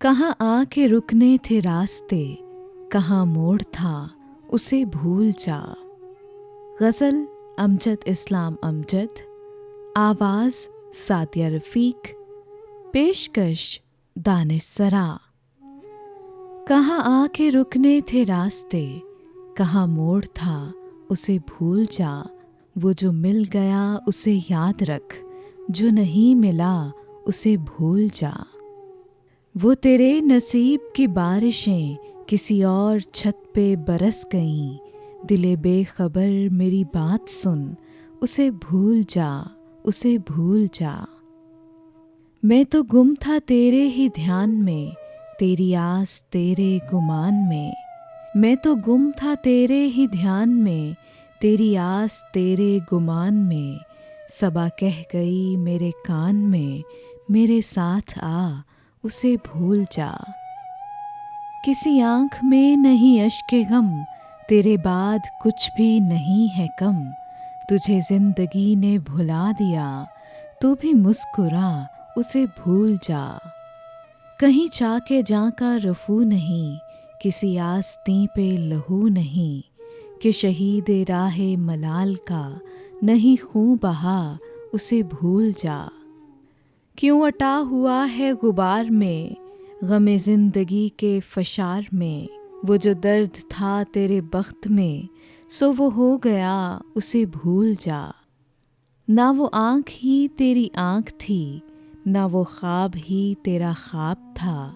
कहाँ आके रुकने थे रास्ते, कहाँ मोड़ था उसे भूल जा। गज़ल अमजद इस्लाम अमजद, आवाज़ सादिया रफ़ीक, पेशकश दानिश सरा। कहाँ आके रुकने थे रास्ते, कहाँ मोड़ था उसे भूल जा। वो जो मिल गया उसे याद रख, जो नहीं मिला उसे भूल जा। वो तेरे नसीब की बारिशें किसी और छत पे बरस गईं। दिले बेखबर मेरी बात सुन, उसे भूल जा, उसे भूल जा। मैं तो गुम था तेरे ही ध्यान में, तेरी आस तेरे गुमान में। मैं तो गुम था तेरे ही ध्यान में, तेरी आस तेरे गुमान में। सबा कह गई मेरे कान में, मेरे साथ आ उसे भूल जा। किसी आँख में नहीं अश्के गम, तेरे बाद कुछ भी नहीं है कम। तुझे जिंदगी ने भुला दिया, तू भी मुस्कुरा उसे भूल जा। कहीं चाके जां का रफू नहीं, किसी आस्तीं पे लहू नहीं। कि शहीद राहे मलाल का नहीं खून बहा उसे भूल जा। क्यों अटा हुआ है गुबार में, गमे ज़िंदगी के फशार में। वो जो दर्द था तेरे बख्त में, सो वो हो गया उसे भूल जा। ना वो आँख ही तेरी आँख थी, ना वो ख्वाब ही तेरा ख्वाब था।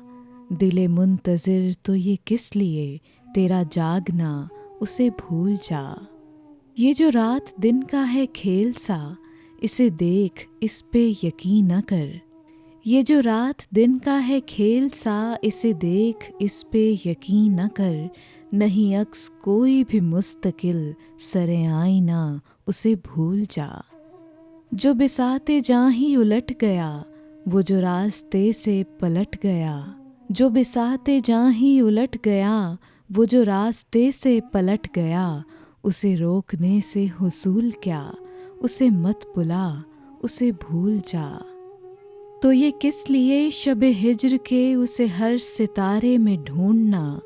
दिले मुंतज़िर तो ये किस लिए, तेरा जागना उसे भूल जा। ये जो रात दिन का है खेल सा, इसे देख इस पे यकीन न कर। ये जो रात दिन का है खेल सा, इसे देख इस पे यकीन न कर। नहीं अक्स कोई भी मुस्तकिल, सरे आईना उसे भूल जा। जो बिसाते जहाँ ही उलट गया, वो जो रास्ते से पलट गया। जो बिसाते जहाँ ही उलट गया, वो जो रास्ते से पलट गया। उसे रोकने से हुसूल क्या, उसे मत बुला उसे भूल जा। तो ये किस लिए शबे हिज्र के उसे हर सितारे में ढूंढना।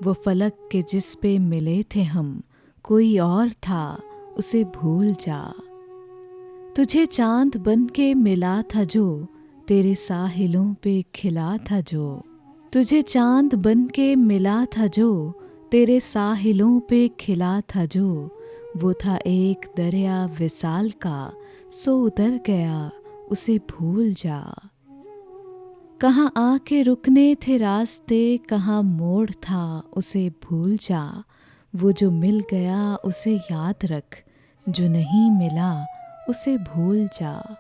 वो फलक के जिस पे मिले थे हम, कोई और था उसे भूल जा। तुझे चांद बन के मिला था जो, तेरे साहिलों पे खिला था जो। तुझे चांद बन के मिला था जो, तेरे साहिलों पे खिला था जो। वो था एक दरिया विसाल का, सो उतर गया उसे भूल जा। कहाँ आके रुकने थे रास्ते, कहाँ मोड़ था उसे भूल जा। वो जो मिल गया उसे याद रख, जो नहीं मिला उसे भूल जा।